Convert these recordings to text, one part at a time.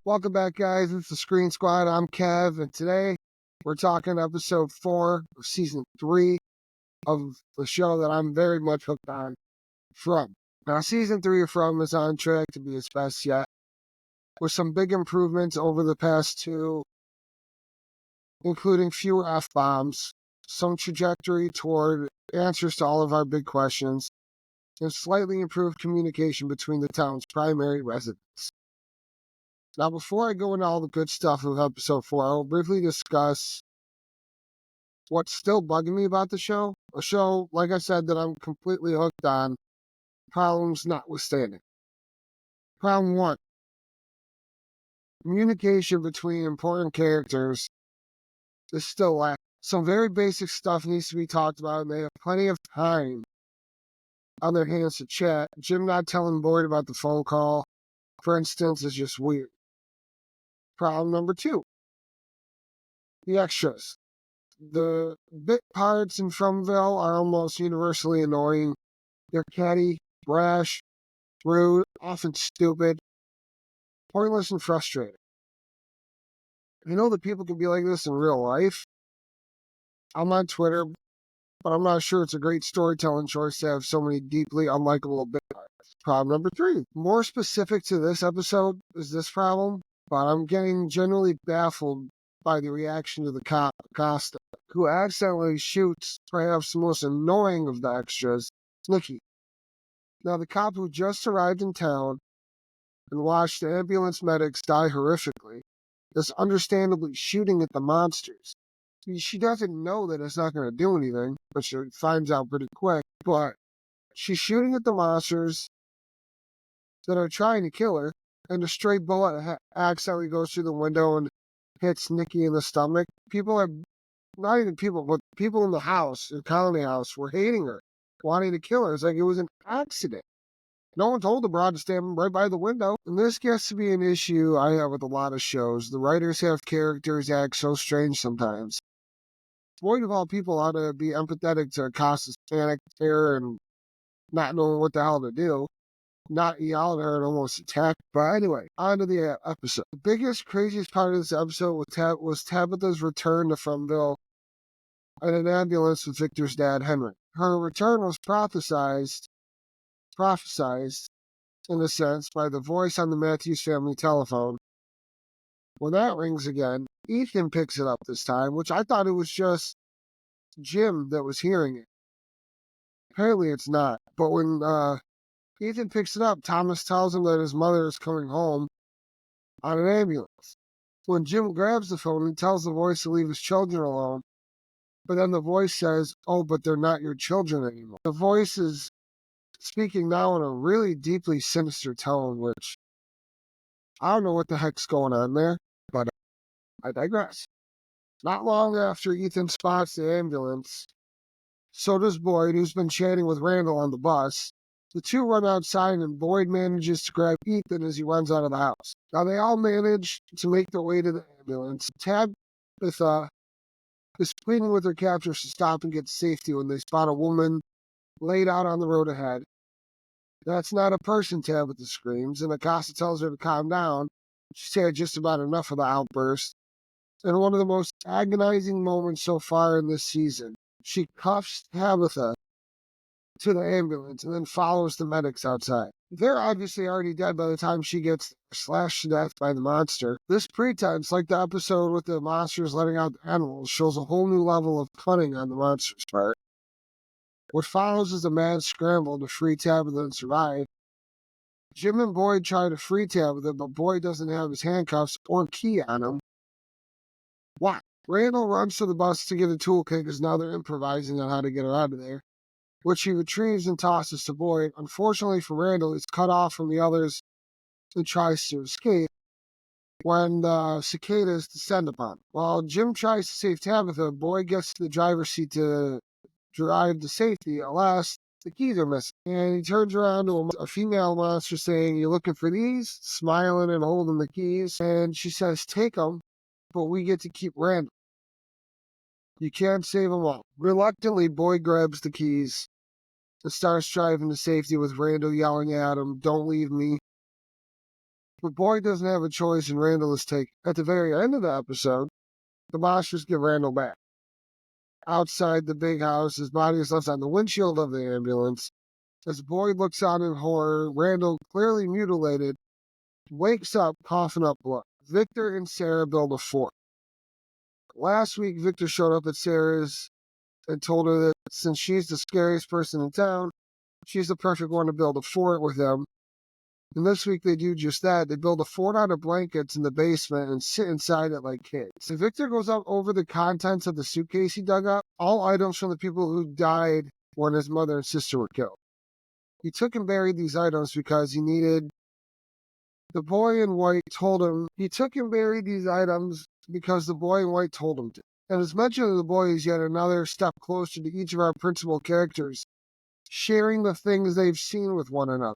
Welcome back, guys. It's the Screen Squad. I'm Kev, and today we're talking episode 4 of season 3 of the show that I'm very much hooked on, From. Now, season 3 of From is on track to be its best yet, with some big improvements over the past two, including fewer F-bombs, some trajectory toward answers to all of our big questions, and slightly improved communication between the town's primary residents. Now, before I go into all the good stuff of episode 4, I'll briefly discuss what's still bugging me about the show. A show, like I said, that I'm completely hooked on, problems notwithstanding. Problem 1. Communication between important characters is still lacking. Some very basic stuff needs to be talked about, and they have plenty of time on their hands to chat. Jim not telling Boyd about the phone call, for instance, is just weird. Problem number 2. The extras. The bit parts in Fromville are almost universally annoying. They're catty, brash, rude, often stupid, pointless, and frustrating. I know that people can be like this in real life. I'm on Twitter, but I'm not sure it's a great storytelling choice to have so many deeply unlikable bit parts. Problem number 3. More specific to this episode is this problem, but I'm getting generally baffled by the reaction to the cop, Acosta, who accidentally shoots perhaps the most annoying of the extras, Nikki. Now, the cop who just arrived in town and watched the ambulance medics die horrifically is understandably shooting at the monsters. She doesn't know that it's not going to do anything, but she finds out pretty quick. But she's shooting at the monsters that are trying to kill her, and a stray bullet accidentally goes through the window and hits Nikki in the stomach. People are, not even people, but people in the house, the colony house, were hating her, wanting to kill her. It's like it was an accident. No one told the broad to stand right by the window. And this gets to be an issue I have with a lot of shows. The writers have characters act so strange sometimes. Boyd of all people ought to be empathetic to Acosta's panic, terror, and not knowing what the hell to do. Not yell at her and almost attack. But anyway, on to the episode. The biggest, craziest part of this episode was Tabitha's return to Fromville in an ambulance with Victor's dad, Henry. Her return was prophesized in a sense by the voice on the Matthews family telephone. When that rings again, Ethan picks it up this time, which I thought it was just Jim that was hearing it. Apparently it's not. But when Ethan picks it up, Thomas tells him that his mother is coming home on an ambulance. When Jim grabs the phone, he tells the voice to leave his children alone. But then the voice says, "Oh, but they're not your children anymore." The voice is speaking now in a really deeply sinister tone, which I don't know what the heck's going on there, but I digress. Not long after Ethan spots the ambulance, so does Boyd, who's been chatting with Randall on the bus. The two run outside, and Boyd manages to grab Ethan as he runs out of the house. Now, they all manage to make their way to the ambulance. Tabitha is pleading with her captors to stop and get to safety when they spot a woman laid out on the road ahead. "That's not a person," Tabitha screams, and Acosta tells her to calm down. She's had just about enough of the outburst. In one of the most agonizing moments so far in this season, she cuffs Tabitha to the ambulance and then follows the medics outside. They're obviously already dead by the time she gets slashed to death by the monster. This pretense, like the episode with the monsters letting out the animals, shows a whole new level of cunning on the monster's part. What follows is a mad scramble to free Tabitha and survive. Jim and Boyd try to free Tabitha, but Boyd doesn't have his handcuffs or key on him. Why? Randall runs to the bus to get a toolkit because now they're improvising on how to get her out of there, which he retrieves and tosses to Boyd. Unfortunately for Randall, he's cut off from the others and tries to escape when the cicadas descend upon him. While Jim tries to save Tabitha, Boyd gets to the driver's seat to drive to safety. Alas, the keys are missing. And he turns around to a female monster saying, "You looking for these?" Smiling and holding the keys. And she says, "Take them, but we get to keep Randall. You can't save them all." Reluctantly, Boyd grabs the keys and starts driving to safety with Randall yelling at him, "Don't leave me." But Boyd doesn't have a choice and Randall is taken. At the very end of the episode, the monsters get Randall back. Outside the big house, his body is left on the windshield of the ambulance. As Boyd looks on in horror, Randall, clearly mutilated, wakes up coughing up blood. Victor and Sarah build a fort. Last week, Victor showed up at Sarah's and told her that since she's the scariest person in town, she's the perfect one to build a fort with them. And this week they do just that. They build a fort out of blankets in the basement and sit inside it like kids. So Victor goes up over the contents of the suitcase he dug up, all items from the people who died when his mother and sister were killed. He took and buried these items because he needed. The boy in white told him he took and buried these items because the boy in white told him to. And his mention of the boy is yet another step closer to each of our principal characters sharing the things they've seen with one another.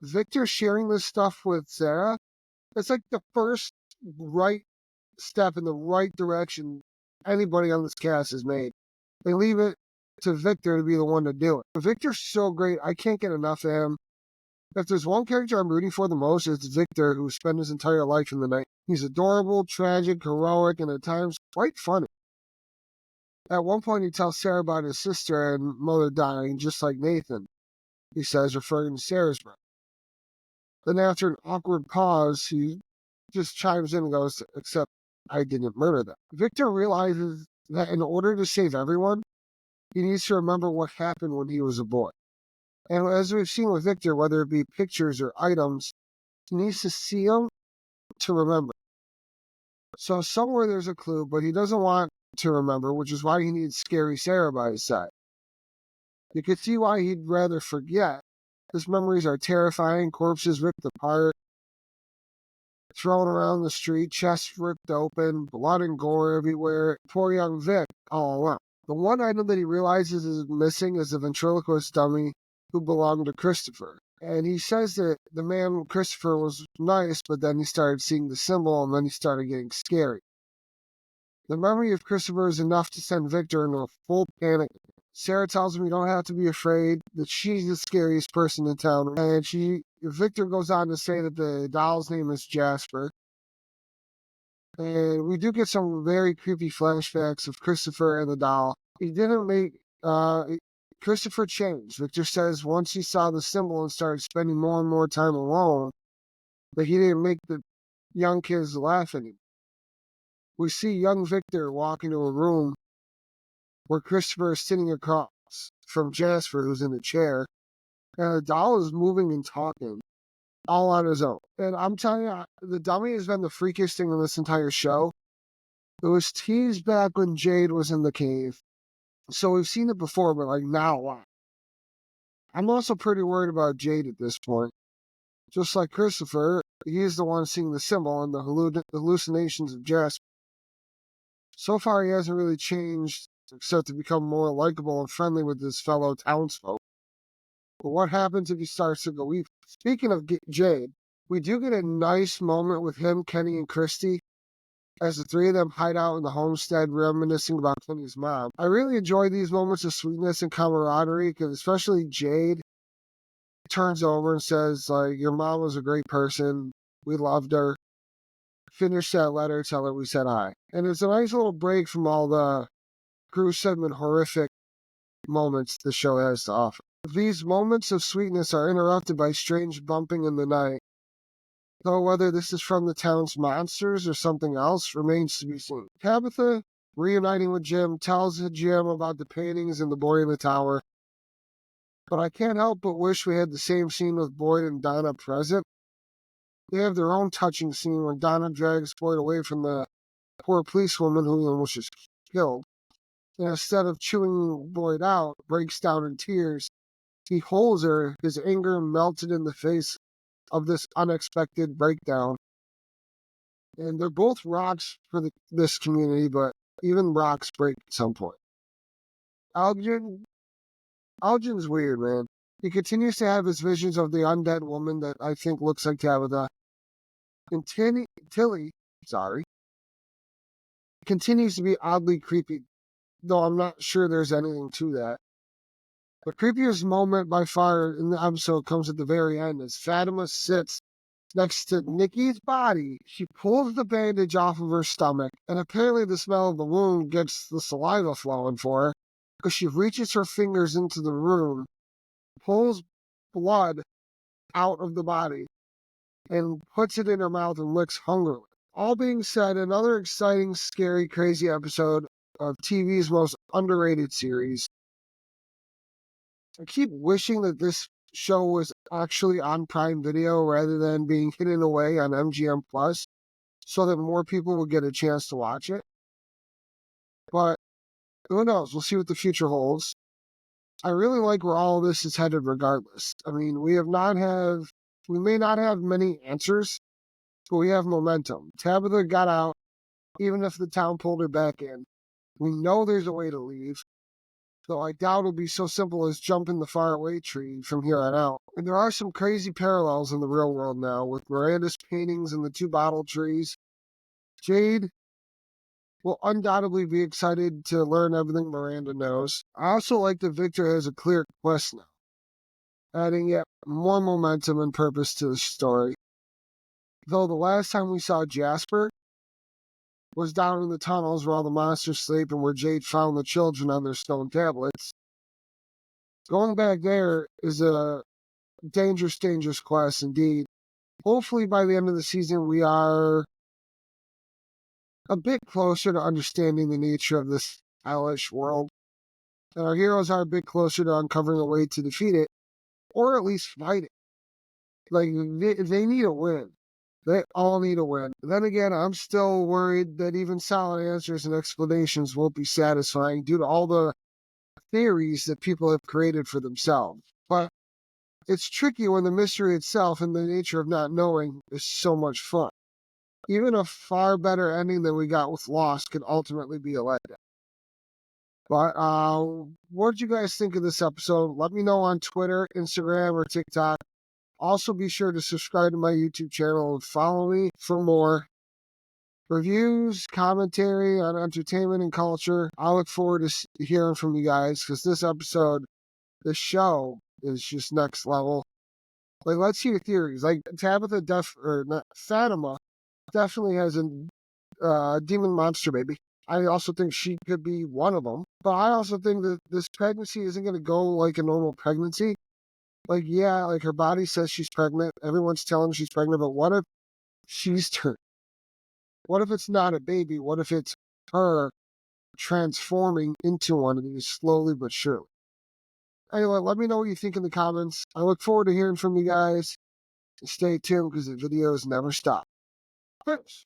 Victor sharing this stuff with Sarah, it's like the first right step in the right direction anybody on this cast has made. They leave it to Victor to be the one to do it. Victor's so great, I can't get enough of him. If there's one character I'm rooting for the most, it's Victor, who spent his entire life in the night. He's adorable, tragic, heroic, and at times quite funny. At one point, he tells Sarah about his sister and mother dying, just like Nathan, he says, referring to Sarah's brother. Then after an awkward pause, he just chimes in and goes, except I didn't murder them. Victor realizes that in order to save everyone, he needs to remember what happened when he was a boy. And as we've seen with Victor, whether it be pictures or items, he needs to see them to remember. So somewhere there's a clue, but he doesn't want to remember, which is why he needs scary Sarah by his side. You can see why he'd rather forget. His memories are terrifying, corpses ripped apart, thrown around the street, chests ripped open, blood and gore everywhere. Poor young Vic all alone. The one item that he realizes is missing is the ventriloquist dummy who belonged to Christopher. And he says that the man Christopher was nice, but then he started seeing the symbol and then he started getting scary. The memory of Christopher is enough to send Victor into a full panic. Sarah tells him you don't have to be afraid, that she's the scariest person in town. And Victor goes on to say that the doll's name is Jasper. And we do get some very creepy flashbacks of Christopher and the doll. He didn't make, Christopher changed. Victor says once he saw the symbol and started spending more and more time alone, that he didn't make the young kids laugh anymore. We see young Victor walk into a room where Christopher is sitting across from Jasper, who's in a chair, and the doll is moving and talking all on his own. And I'm telling you, the dummy has been the freakiest thing in this entire show. It was teased back when Jade was in the cave. So we've seen it before, but like now, wow. I'm also pretty worried about Jade at this point. Just like Christopher, he's the one seeing the symbol and the hallucinations of Jasper. So far, he hasn't really changed, except to become more likable and friendly with his fellow townsfolk. But what happens if he starts to go evil? Speaking of Jade, we do get a nice moment with him, Kenny, and Christy, as the three of them hide out in the homestead reminiscing about Kenny's mom. I really enjoy these moments of sweetness and camaraderie, because especially Jade turns over and says, like, your mom was a great person. We loved her. Finish that letter, tell her we said hi. And it's a nice little break from all the gruesome and horrific moments the show has to offer. These moments of sweetness are interrupted by strange bumping in the night, though whether this is from the town's monsters or something else remains to be seen. Tabitha, reuniting with Jim, tells Jim about the paintings and the boy in the tower, but I can't help but wish we had the same scene with Boyd and Donna present. They have their own touching scene when Donna drags Boyd away from the poor policewoman who he almost just killed. And instead of chewing Boyd out, breaks down in tears. He holds her, his anger melted in the face of this unexpected breakdown. And they're both rocks for this community, but even rocks break at some point. Algin's weird, man. He continues to have his visions of the undead woman that I think looks like Tabitha. And Tilly continues to be oddly creepy, though I'm not sure there's anything to that. The creepiest moment by far in the episode comes at the very end as Fatima sits next to Nikki's body. She pulls the bandage off of her stomach, and apparently the smell of the wound gets the saliva flowing for her because she reaches her fingers into the wound, pulls blood out of the body, and puts it in her mouth and licks hungrily. All being said, another exciting, scary, crazy episode of TV's most underrated series. I keep wishing that this show was actually on Prime Video rather than being hidden away on MGM Plus so that more people would get a chance to watch it. But who knows? We'll see what the future holds. I really like where all of this is headed regardless. I mean, we may not have many answers, but we have momentum. Tabitha got out, even if the town pulled her back in. We know there's a way to leave, though I doubt it'll be so simple as jumping the faraway tree from here on out. And there are some crazy parallels in the real world now, with Miranda's paintings and the two bottle trees. Jade will undoubtedly be excited to learn everything Miranda knows. I also like that Victor has a clear quest now, adding yet more momentum and purpose to the story. Though the last time we saw Jasper was down in the tunnels where all the monsters sleep and where Jade found the children on their stone tablets. Going back there is a dangerous, dangerous quest indeed. Hopefully by the end of the season we are a bit closer to understanding the nature of this hellish world, and our heroes are a bit closer to uncovering a way to defeat it, or at least fight it. Like, they need a win. They all need a win. Then again, I'm still worried that even solid answers and explanations won't be satisfying due to all the theories that people have created for themselves. But it's tricky when the mystery itself and the nature of not knowing is so much fun. Even a far better ending than we got with Lost could ultimately be a letdown. But what did you guys think of this episode? Let me know on Twitter, Instagram, or TikTok. Also, be sure to subscribe to my YouTube channel and follow me for more reviews, commentary on entertainment and culture. I look forward to hearing from you guys because this show is just next level. Like, let's see your theories. Like, Fatima definitely has a demon monster baby. I also think she could be one of them. But I also think that this pregnancy isn't going to go like a normal pregnancy. Like, yeah, like her body says she's pregnant. Everyone's telling her she's pregnant, but what if she's turned? What if it's not a baby? What if it's her transforming into one of these slowly but surely? Anyway, let me know what you think in the comments. I look forward to hearing from you guys. Stay tuned because the videos never stop. Thanks.